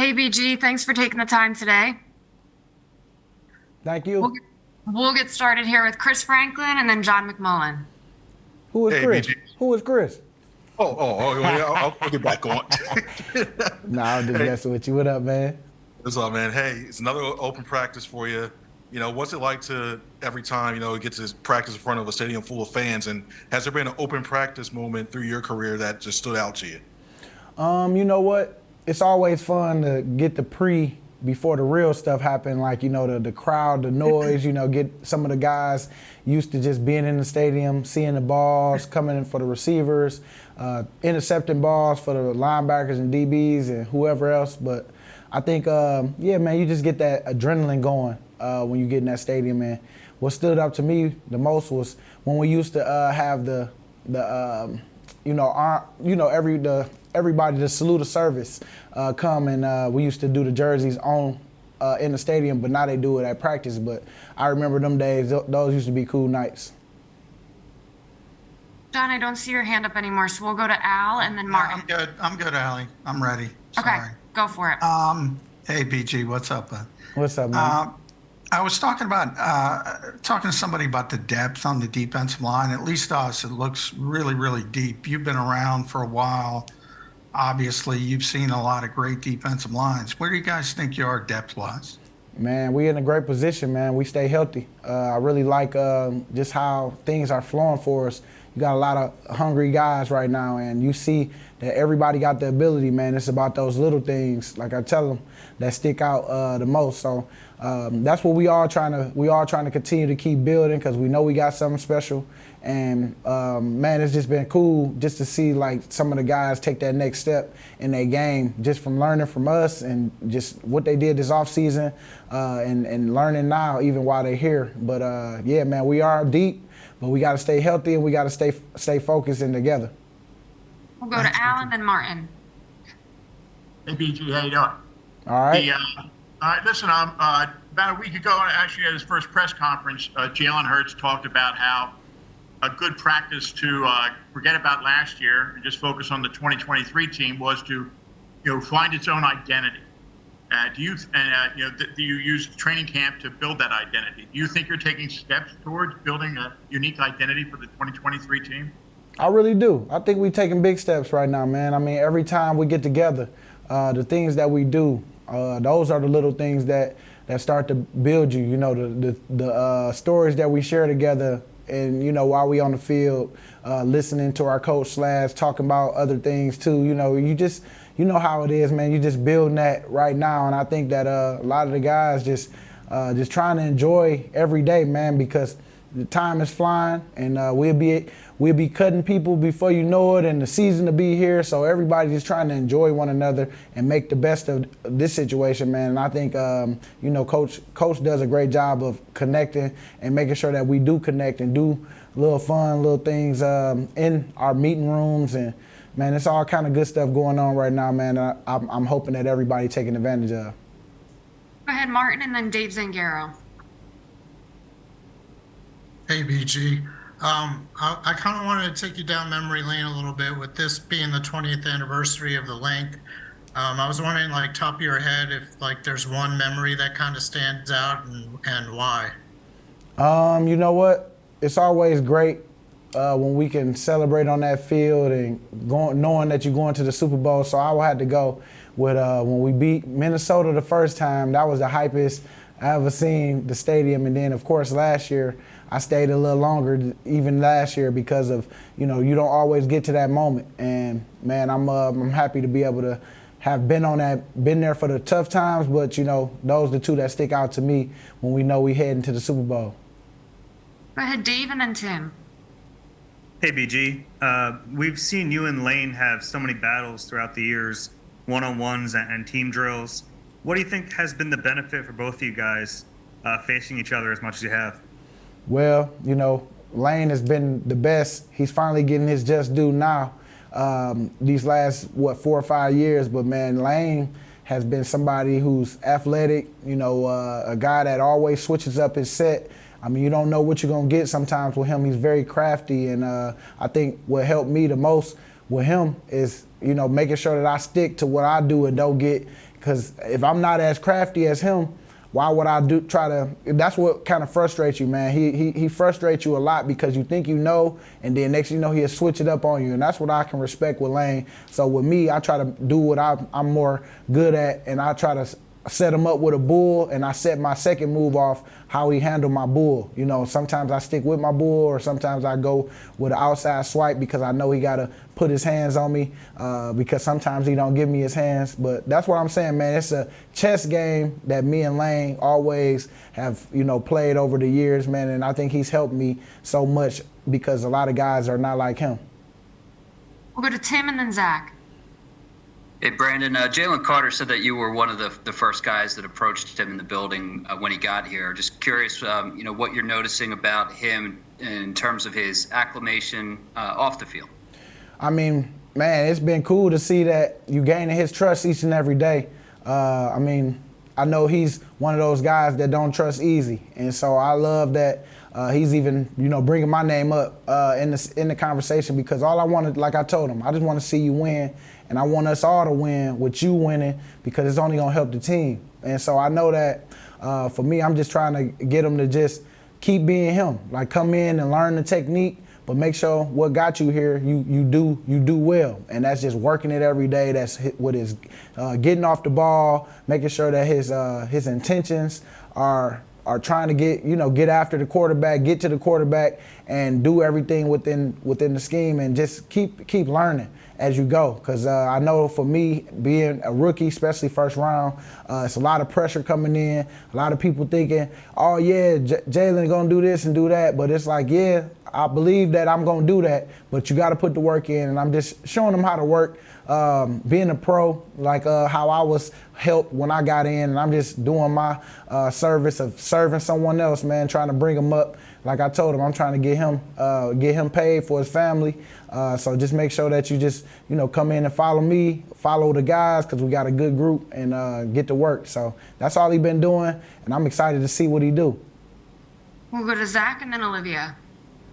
Hey, BG, thanks for taking the time today. Thank We'll you. get, we'll get started here with Chris Franklin and then John McMullen. Who is Hey, Chris? BG. Who is Chris? Oh, yeah, I'll get back on. Nah, I'm just Hey, messing with you. What up, man? what's up, man? Hey, it's another open practice for you. What's it like to every time, get to practice in front of a stadium full of fans? And has there been an open practice moment through your career that just stood out to you? You know what? It's always fun to get the before the real stuff happen, like, the crowd, the noise, get some of the guys used to just being in the stadium, seeing the balls, coming in for the receivers, intercepting balls for the linebackers and DBs and whoever else. But I think, yeah, man, you just get that adrenaline going when you get in that stadium. And what stood up to me the most was when we used to have everybody to salute a service come and we used to do the jerseys on in the stadium, but now they do it at practice. But I remember them days; those used to be cool nights. John, I don't see your hand up anymore, so we'll go to Al and then Yeah, Martin. I'm good. I'm good, Allie. I'm ready. Okay, Sorry. go for it. Hey, BG, what's up, bud? What's up, man? I was talking to somebody about the depth on the defensive line. At least us, it looks really, really deep. You've been around for a while. Obviously, you've seen a lot of great defensive lines. Where do you guys think you are depth-wise? Man, we in a great position, man. We stay healthy. I really like just how things are flowing for us. You got a lot of hungry guys right now, and you see that everybody got the ability, man. It's about those little things, like I tell them, that stick out the most. So that's what we all trying to continue to keep building, because we know we got something special. And man, it's just been cool just to see like some of the guys take that next step in their game, just from learning from us and just what they did this offseason and learning now even while they're here. But yeah, man, we are deep, but we got to stay healthy and we got to stay focused and together. We'll go to Al and then Martin. Hey, BG, how you doing? All right. Listen, about a week ago, actually at his first press conference, Jalen Hurts talked about how a good practice to forget about last year and just focus on the 2023 team was to, find its own identity. Do you use training camp to build that identity? Do you think you're taking steps towards building a unique identity for the 2023 team? I really do. I think we're taking big steps right now, man. I mean, every time we get together, the things that we do, those are the little things that start to build you. The stories that we share together, and while we on the field, listening to our coach / talking about other things too. You know how it is, man. You just building that right now, and I think that a lot of the guys just trying to enjoy every day, man, because the time is flying, and we'll be cutting people before you know it, and the season to be here. So everybody's just trying to enjoy one another and make the best of this situation, man. And I think Coach does a great job of connecting and making sure that we do connect and do little fun, little things in our meeting rooms. And man, it's all kind of good stuff going on right now, man. I'm hoping that everybody taking advantage of. Go ahead, Martin, and then Dave Zangaro. Hey, BG. I kind of wanted to take you down memory lane a little bit with this being the 20th anniversary of the link. I was wondering, like, top of your head, if like there's one memory that kind of stands out and why. You know what? It's always great when we can celebrate on that field and knowing that you're going to the Super Bowl. So I will have to go with when we beat Minnesota the first time. That was the hypest I ever seen the stadium. And then, of course, last year, I stayed a little longer, even last year, because of, you don't always get to that moment. And, man, I'm happy to be able to have been there for the tough times. But, those are the two that stick out to me when we know we heading to the Super Bowl. Go ahead, Dave, and then Tim. Hey, BG. We've seen you and Lane have so many battles throughout the years, one-on-ones and team drills. What do you think has been the benefit for both of you guys facing each other as much as you have? Well, Lane has been the best. He's finally getting his just due now these last, 4 or 5 years. But, man, Lane has been somebody who's athletic, a guy that always switches up his set. I mean, you don't know what you're going to get sometimes with him. He's very crafty, and I think what helped me the most with him is, making sure that I stick to what I do and don't get Because if I'm not as crafty as him, why would I try to? That's what kind of frustrates you, man. He frustrates you a lot because you think you know, and then next thing you know, he'll switch it up on you, and that's what I can respect with Lane. So with me, I try to do what I'm more good at, and I try to set him up with a bull, and I set my second move off how he handled my bull. You know, sometimes I stick with my bull, or sometimes I go with an outside swipe because I know he got to put his hands on me because sometimes he don't give me his hands. But that's what I'm saying, man. It's a chess game that me and Lane always have, you know, played over the years, man, and I think he's helped me so much because a lot of guys are not like him. We'll go to Tim and then Zach. Hey, Brandon, Jalen Carter said that you were one of the first guys that approached him in the building when he got here. Just curious, you know, what you're noticing about him in terms of his acclimation off the field. I mean, man, it's been cool to see that you gaining his trust each and every day. I mean, I know he's one of those guys that don't trust easy, and so I love that he's even, you know, bringing my name up in the conversation because all I wanted, like I told him, I just want to see you win, and I want us all to win with you winning because it's only gonna help the team. And so I know that for me, I'm just trying to get him to just keep being him, like come in and learn the technique, but make sure what got you here, you do well, and that's just working it every day. That's what is getting off the ball, making sure that his intentions are trying to get after the quarterback, get to the quarterback, and do everything within the scheme, and just keep learning as you go. Because I know for me, being a rookie, especially first round, it's a lot of pressure coming in. A lot of people thinking, oh yeah, Jalen gonna do this and do that, but it's like, yeah, I believe that I'm gonna do that, but you got to put the work in, and I'm just showing them how to work. Being a pro, like how I was helped when I got in, and I'm just doing my service of serving someone else, man, trying to bring him up. Like I told him, I'm trying to get him paid for his family. So just make sure that you just, you know, come in and follow me, follow the guys, because we got a good group, and get to work. So that's all he's been doing, and I'm excited to see what he do. We'll go to Zach and then Olivia.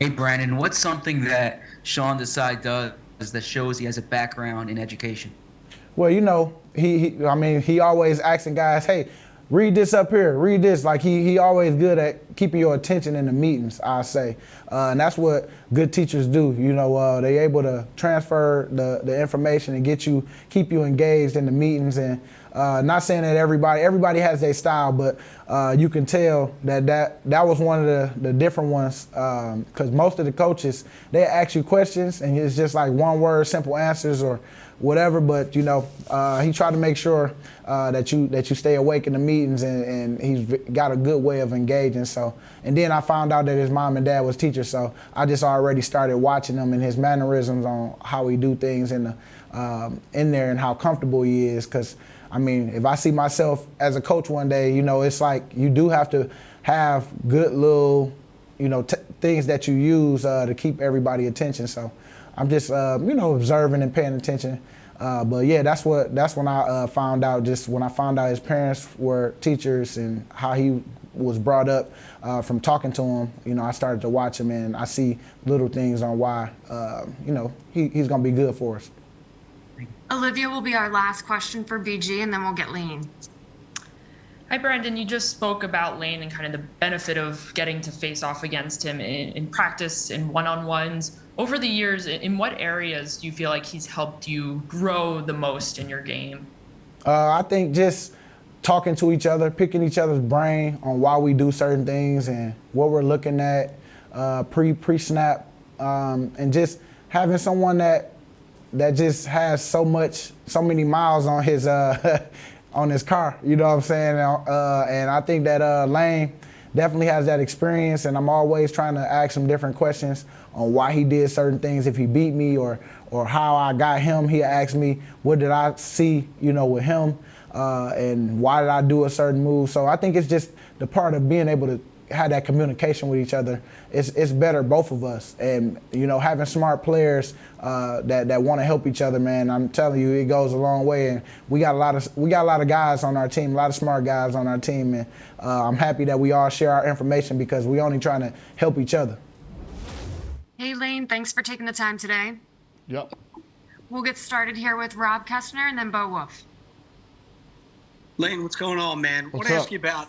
Hey, Brandon, what's something that Sean Desai does that shows he has a background in education? Well, you know, he always asking guys, hey, read this up here, read this. Like he always good at keeping your attention in the meetings, I say. And that's what good teachers do. You know, they able to transfer the information and keep you engaged in the meetings. And not saying that everybody has their style, but you can tell that was one of the different ones, because most of the coaches, they ask you questions and it's just like one word, simple answers or whatever. But you know, he tried to make sure that you stay awake in the meetings, and he's got a good way of engaging. So, and then I found out that his mom and dad was teachers, so I just already started watching him and his mannerisms on how he do things in there and how comfortable he is. Because I mean, if I see myself as a coach one day, you know, it's like you do have to have good little, you know, things that you use to keep everybody's attention. So I'm just, you know, observing and paying attention. But yeah, that's when I found out, just when I found out his parents were teachers and how he was brought up from talking to him. You know, I started to watch him, and I see little things on why, you know, he's going to be good for us. Olivia will be our last question for BG, and then we'll get Lane. Hi, Brandon. You just spoke about Lane and kind of the benefit of getting to face off against him in practice, in one-on-ones. Over the years, in what areas do you feel like he's helped you grow the most in your game? I think just talking to each other, picking each other's brain on why we do certain things and what we're looking at pre-snap, and just having someone that just has so many miles on his on his car, you know what I'm saying? And I think that Lane definitely has that experience, and I'm always trying to ask him different questions on why he did certain things, if he beat me or how I got him. He asked me, what did I see, you know, with him, and why did I do a certain move? So I think it's just the part of being able to have that communication with each other. It's better, both of us, and you know, having smart players that want to help each other, man. I'm telling you, it goes a long way, and we got a lot of guys on our team, a lot of smart guys on our team, and I'm happy that we all share our information because we only trying to help each other. Hey, Lane, thanks for taking the time today. Yep. We'll get started here with Rob Kestner and then Bo Wolf. Lane, what's going on, man? What's Want to up? ask you about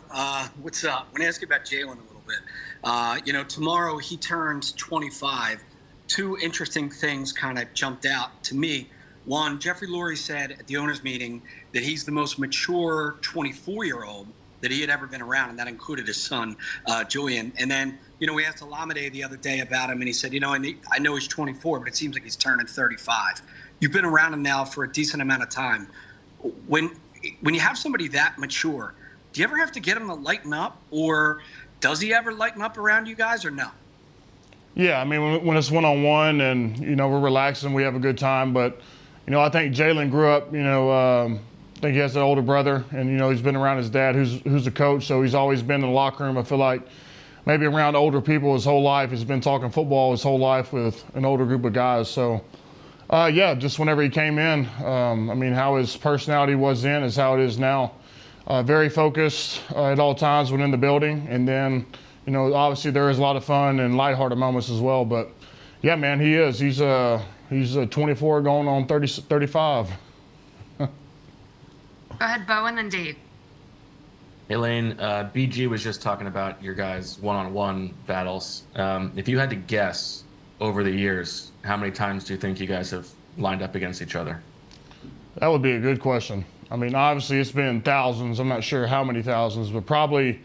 what's up? Want to ask you about Jalen a little bit. Tomorrow he turns 25. Two interesting things kind of jumped out to me. One, Jeffrey Lurie said at the owners' meeting that he's the most mature 24-year-old that he had ever been around, and that included his son, Julian. And then, we asked Alameda the other day about him, and he said, I know he's 24, but it seems like he's turning 35. You've been around him now for a decent amount of time. When you have somebody that mature, do you ever have to get him to lighten up, or does he ever lighten up around you guys, or no? Yeah, I mean, when it's one-on-one and, we're relaxing, we have a good time. But, I think Jalen grew up, I think he has an older brother, and, he's been around his dad who's a coach, so he's always been in the locker room. I feel like maybe around older people his whole life. He's been talking football his whole life with an older group of guys. So, just whenever he came in, how his personality was then is how it is now. Very focused at all times when in the building. And then, obviously there is a lot of fun and lighthearted moments as well. But, yeah, man, he is. He's 24 going on 35. Go ahead, Bo, and then Dave. Hey, Lane, BG was just talking about your guys' one-on-one battles. If you had to guess over the years, how many times do you think you guys have lined up against each other? That would be a good question. Obviously it's been thousands. I'm not sure how many thousands, but probably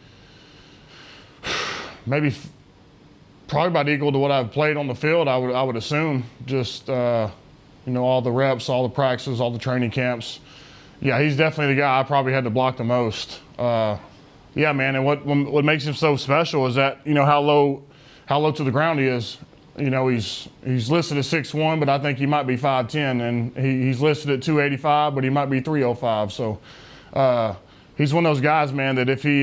about equal to what I've played on the field, I would assume. Just, all the reps, all the practices, all the training camps. Yeah, he's definitely the guy I probably had to block the most. Yeah, man, and what makes him so special is that, how low to the ground he is. He's listed at 6'1", but I think he might be 5'10", and he's listed at 285, but he might be 305. So he's one of those guys, man, that if he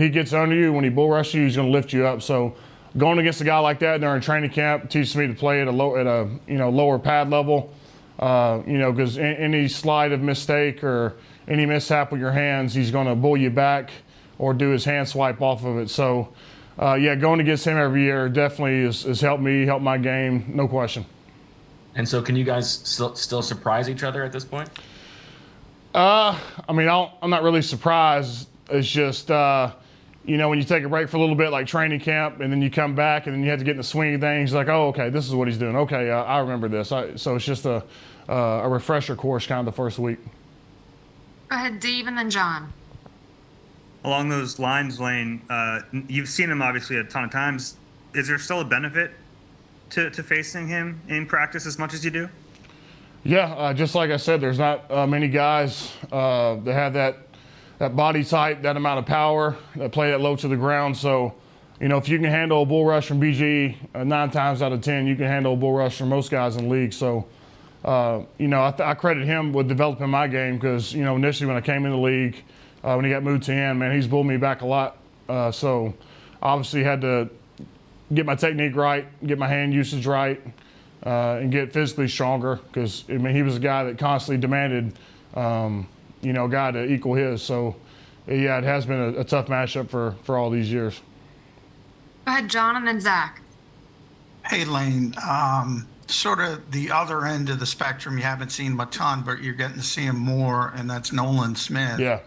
gets under you, when he bull rushes you, he's going to lift you up. So going against a guy like that during training camp teaches me to play at a lower pad level. Because any slight of mistake or any mishap with your hands, he's going to bull you back or do his hand swipe off of it. So, going against him every year definitely has helped me, helped my game, no question. And so can you guys still surprise each other at this point? I'm not really surprised. It's just, when you take a break for a little bit, like training camp, and then you come back, and then you have to get in the swing of things, like, oh, okay, this is what he's doing. Okay, I remember this. So it's just a refresher course kind of the first week. Go ahead, Dave, and then John. Along those lines, Lane, you've seen him obviously a ton of times. Is there still a benefit to facing him in practice as much as you do? Yeah, just like I said, there's not many guys that have that body type, that amount of power, that play that low to the ground. So, if you can handle a bull rush from BG 9 times out of 10, you can handle a bull rush from most guys in the league. So, I credit him with developing my game because, initially when I came in the league, when he got moved to end, man, he's bulled me back a lot. So, obviously had to get my technique right, get my hand usage right, and get physically stronger because, he was a guy that constantly demanded a guy to equal his. So, yeah, it has been a tough matchup for all these years. Go ahead, John, and then Zach. Hey, Lane, sort of the other end of the spectrum, you haven't seen him a ton, but you're getting to see him more, and that's Nolan Smith. Yeah.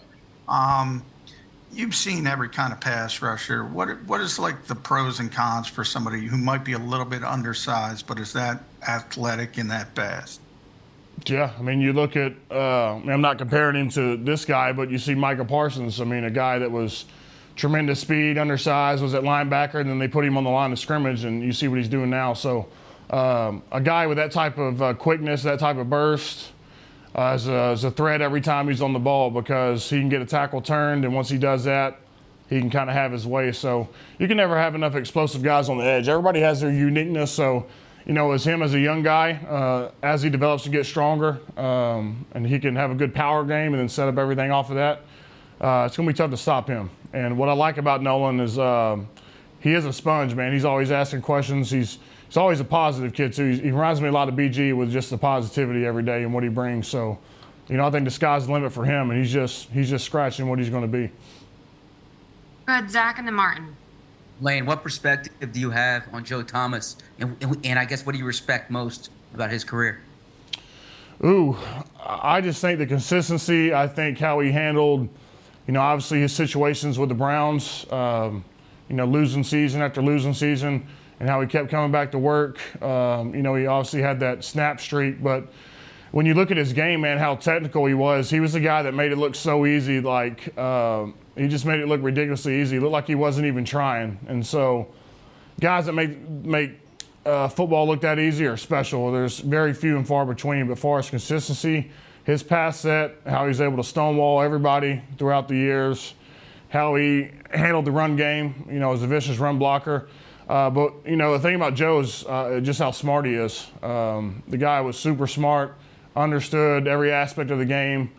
You've seen every kind of pass rusher. What is like the pros and cons for somebody who might be a little bit undersized, but is that athletic and that fast? Yeah, you look at, I'm not comparing him to this guy, but you see Micah Parsons, a guy that was tremendous speed, undersized, was at linebacker, and then they put him on the line of scrimmage, and you see what he's doing now. So a guy with that type of quickness, that type of burst, is a threat every time he's on the ball because he can get a tackle turned, and once he does that, he can kind of have his way. So you can never have enough explosive guys on the edge. Everybody has their uniqueness, so as him as a young guy, as he develops and gets stronger, and he can have a good power game and then set up everything off of that, it's going to be tough to stop him. And what I like about Nolan is he is a sponge, man. He's always asking questions. He's always a positive kid, too. He reminds me a lot of BG with just the positivity every day and what he brings. So, I think the sky's the limit for him, and he's just scratching what he's going to be. Go ahead, Zach, and then Martin. Lane, what perspective do you have on Joe Thomas, and I guess what do you respect most about his career? Ooh, I just think the consistency. I think how he handled, obviously his situations with the Browns, losing season after losing season, and how he kept coming back to work. He obviously had that snap streak, but when you look at his game, man, how technical he was the guy that made it look so easy. Like he just made it look ridiculously easy. It looked like he wasn't even trying. And so, guys that make football look that easy are special. There's very few and far between. But as far as consistency, his pass set, how he's able to stonewall everybody throughout the years, how he handled the run game, as a vicious run blocker. But the thing about Joe is just how smart he is. The guy was super smart, understood every aspect of the game,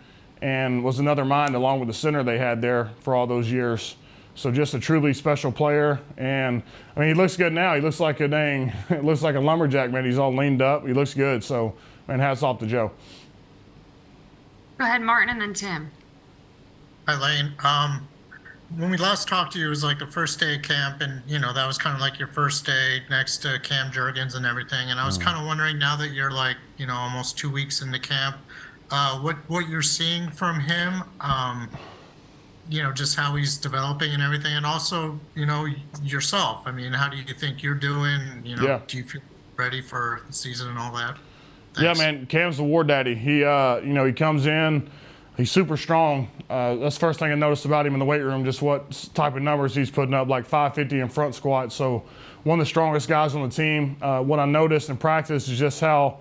and was another mind along with the center they had there for all those years. So just a truly special player. And I mean, he looks good now. He looks like it looks like a lumberjack, man. He's all leaned up. He looks good. So, man, hats off to Joe. Go ahead, Martin, and then Tim. Hi, Lane. When we last talked to you, it was like the first day of camp, and that was kind of like your first day next to Cam Jurgens and everything. And I was kind of wondering, now that you're like almost 2 weeks into camp, what you're seeing from him. Just how he's developing and everything, and also yourself. I mean, how do you think you're doing? Yeah. Do you feel ready for the season and all that? Yeah, Thanks. man, Cam's the war daddy. He, he comes in. He's super strong. That's the first thing I noticed about him in the weight room, just what type of numbers he's putting up, like 550 in front squat. So one of the strongest guys on the team. What I noticed in practice is just how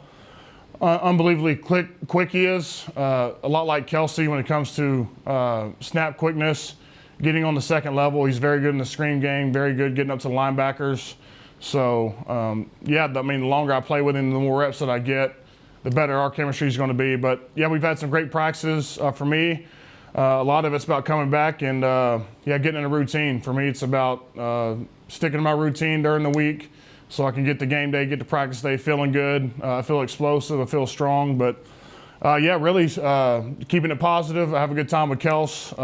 unbelievably quick he is. A lot like Kelsey when it comes to snap quickness, getting on the second level. He's very good in the screen game, very good getting up to linebackers. So, the longer I play with him, the more reps that I get, the better our chemistry is going to be. But, yeah, we've had some great practices for me. A lot of it's about coming back and, getting in a routine. For me, it's about sticking to my routine during the week so I can get to game day, get to practice day feeling good. I feel explosive. I feel strong. But, really keeping it positive. I have a good time with Kels.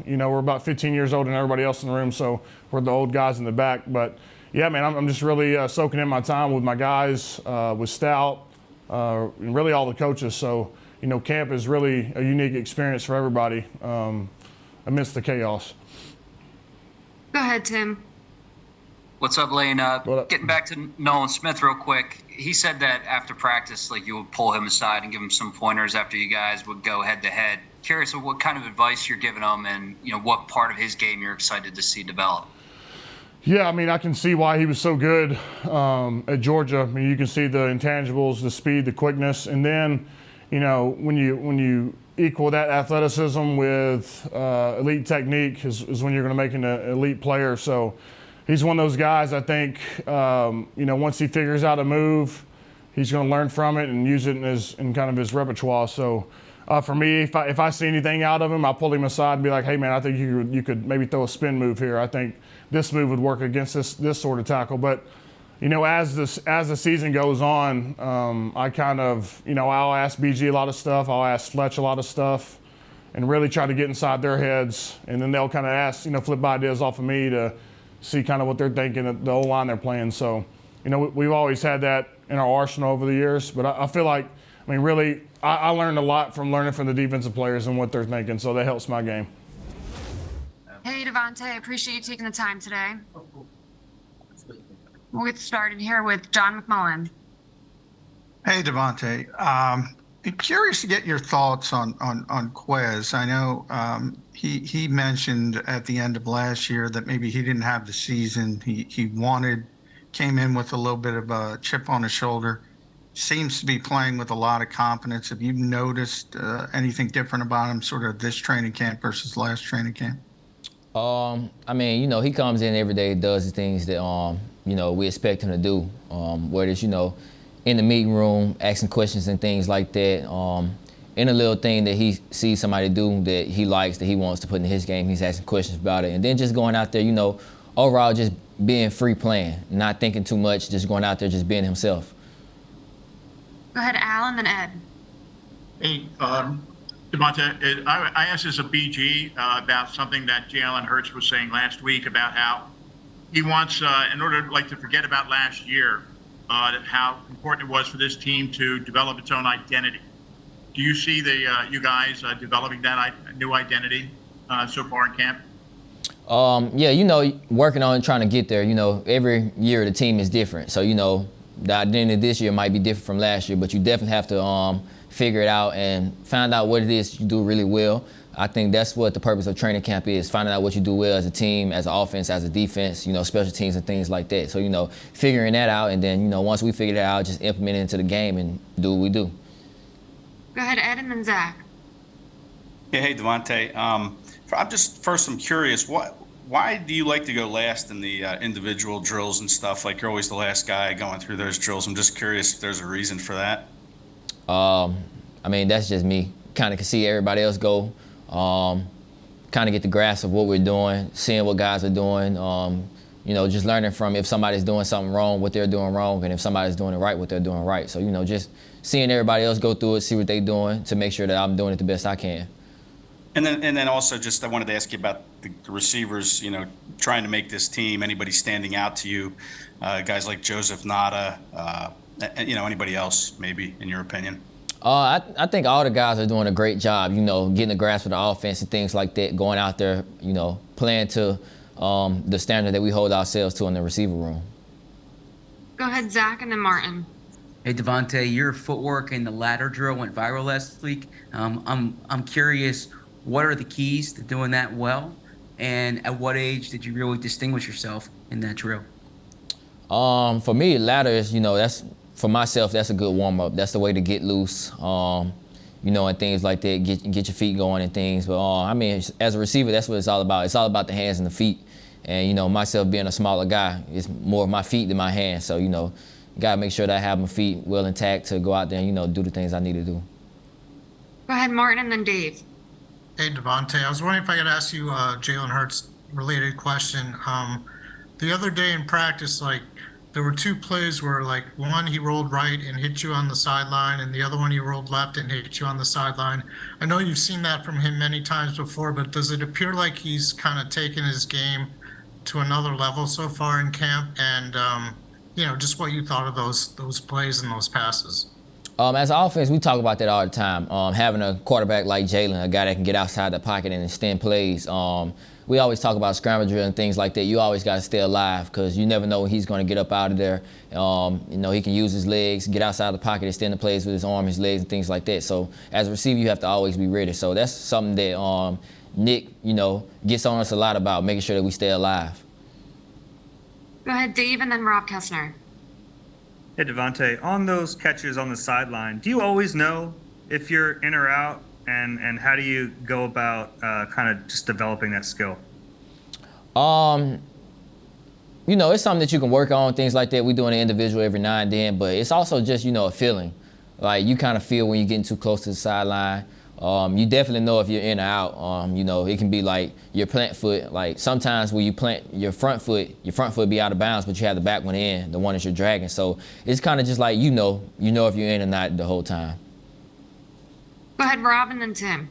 We're about 15 years older than everybody else in the room, so we're the old guys in the back. But, yeah, man, I'm just really soaking in my time with my guys, with Stout, and really all the coaches. So, camp is really a unique experience for everybody amidst the chaos. Go ahead, Tim. What's up, Lane? What up? Getting back to Nolan Smith real quick. He said that after practice, like, you would pull him aside and give him some pointers after you guys would go head to head. Curious of what kind of advice you're giving him and, what part of his game you're excited to see develop. Yeah, I can see why he was so good at Georgia. You can see the intangibles, the speed, the quickness, and then, when you equal that athleticism with elite technique is when you're going to make an elite player. So he's one of those guys. I think once he figures out a move, he's going to learn from it and use it in kind of his repertoire. So for me, if I see anything out of him, I'll pull him aside and be like, hey man, I think you could maybe throw a spin move here. I think this move would work against this sort of tackle. But as the season goes on, I kind of I'll ask BG a lot of stuff. I'll ask Fletch a lot of stuff, and really try to get inside their heads. And then they'll kind of ask flip ideas off of me to see kind of what they're thinking, the O-line they're playing. So we've always had that in our arsenal over the years. But I feel like really I learned a lot from learning from the defensive players and what they're thinking. So that helps my game. Hey, DeVonta, I appreciate you taking the time today. We'll get started here with John McMullen. Hey, DeVonta. I'm curious to get your thoughts on Quez. I know he mentioned at the end of last year that maybe he didn't have the season he came in with a little bit of a chip on his shoulder. Seems to be playing with a lot of confidence. Have you noticed anything different about him sort of this training camp versus last training camp? He comes in every day, does the things that, we expect him to do. Whether it's, in the meeting room, asking questions and things like that. Any little thing that he sees somebody do that he likes, that he wants to put in his game, he's asking questions about it. And then just going out there, overall just being free playing, not thinking too much, just going out there, just being himself. Go ahead, Al, and then Ed. Hey, DeVonta, I asked this of BG about something that Jalen Hurts was saying last week about how he wants, in order to forget about last year, how important it was for this team to develop its own identity. Do you see you guys developing that new identity so far in camp? Yeah, working on trying to get there. Every year the team is different. So, the identity this year might be different from last year, but you definitely have to figure it out and find out what it is you do really well. I think that's what the purpose of training camp is, finding out what you do well as a team, as an offense, as a defense, special teams and things like that. So, figuring that out, and then, once we figure that out, just implement it into the game and do what we do. Go ahead, Ed, and then Zach. Yeah, hey, DeVonta. I'm curious, why do you like to go last in the individual drills and stuff? Like, you're always the last guy going through those drills. I'm just curious if there's a reason for that. That's just me. Kind of can see everybody else go. Kind of get the grasp of what we're doing, seeing what guys are doing. Just learning from if somebody's doing something wrong, what they're doing wrong, and if somebody's doing it right, what they're doing right. So, just seeing everybody else go through it, see what they're doing to make sure that I'm doing it the best I can. And then also I wanted to ask you about the receivers, trying to make this team, anybody standing out to you, guys like Joseph Nada, anybody else maybe in your opinion? I think all the guys are doing a great job, getting the grasp of the offense and things like that, going out there, playing to the standard that we hold ourselves to in the receiver room. Go ahead, Zach, and then Martin. Hey, DeVonta, your footwork in the ladder drill went viral last week. I'm curious, what are the keys to doing that well? And at what age did you really distinguish yourself in that drill? For me, ladder is, for myself, that's a good warm-up. That's the way to get loose, and things like that, get your feet going and things. But, as a receiver, that's what it's all about. It's all about the hands and the feet. And, myself being a smaller guy, it's more of my feet than my hands. So, got to make sure that I have my feet well intact to go out there and, do the things I need to do. Go ahead, Martin, and then Dave. Hey, DeVonta, I was wondering if I could ask you a Jalen Hurts related question. The other day in practice, there were two plays where, one, he rolled right and hit you on the sideline, and the other one he rolled left and hit you on the sideline. I know you've seen that from him many times before, but does it appear like he's kind of taken his game to another level so far in camp? And, just what you thought of those plays and those passes. As an offense, we talk about that all the time. Having a quarterback like Jalen, a guy that can get outside the pocket and extend plays. We always talk about scramble drill and things like that. You always got to stay alive because you never know when he's going to get up out of there. He can use his legs, get outside the pocket, extend the plays with his arm, his legs, and things like that. So as a receiver, you have to always be ready. So that's something that Nick, gets on us a lot about, making sure that we stay alive. Go ahead, Dave, and then Rob Kessner. Hey, DeVonta, on those catches on the sideline, do you always know if you're in or out? And how do you go about kind of just developing that skill? It's something that you can work on, things like that. We do an individual every now and then, but it's also just, a feeling. Like, you kind of feel when you're getting too close to the sideline. You definitely know if you're in or out. It can be like your plant foot. Like, sometimes when you plant your front foot be out of bounds, but you have the back one in, the one that you're dragging. So it's kind of just like, if you're in or not the whole time. Go ahead, Rob, and then Tim.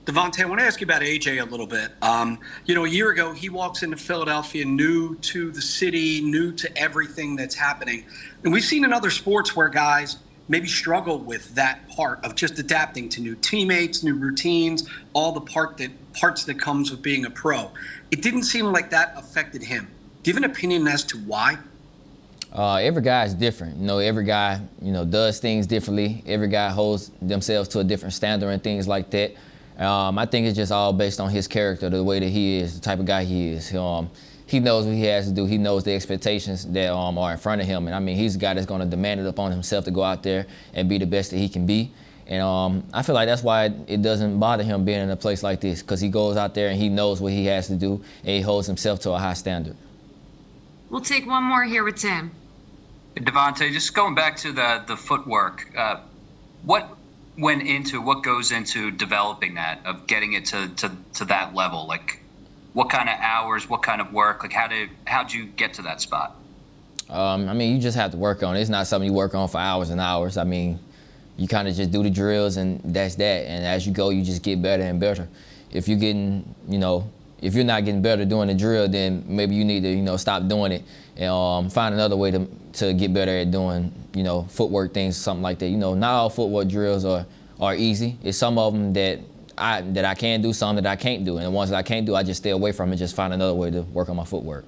DeVonta, I want to ask you about AJ a little bit. A year ago, he walks into Philadelphia new to the city, new to everything that's happening. And we've seen in other sports where guys maybe struggle with that part of just adapting to new teammates, new routines, all the parts that comes with being a pro. It didn't seem like that affected him. Do you have an opinion as to why? Every guy is different. Every guy, does things differently. Every guy holds themselves to a different standard and things like that. I think it's just all based on his character, the way that he is, the type of guy he is. He knows what he has to do. He knows the expectations that are in front of him. And he's a guy that's going to demand it upon himself to go out there and be the best that he can be. And I feel like that's why it doesn't bother him being in a place like this, because he goes out there and he knows what he has to do, and he holds himself to a high standard. We'll take one more here with Tim. DeVonta, just going back to the footwork, what goes into developing that, of getting it to that level? Like, what kind of hours, what kind of work? Like, how'd you get to that spot? You just have to work on it. It's not something you work on for hours and hours. You kind of just do the drills and that's that. And as you go, you just get better and better. If you're if you're not getting better doing the drill, then maybe you need to, stop doing it and find another way to get better at doing, footwork things, something like that. Not all footwork drills are are easy. It's some of them that I can do, some that I can't do. And the ones that I can't do, I just stay away from and just find another way to work on my footwork.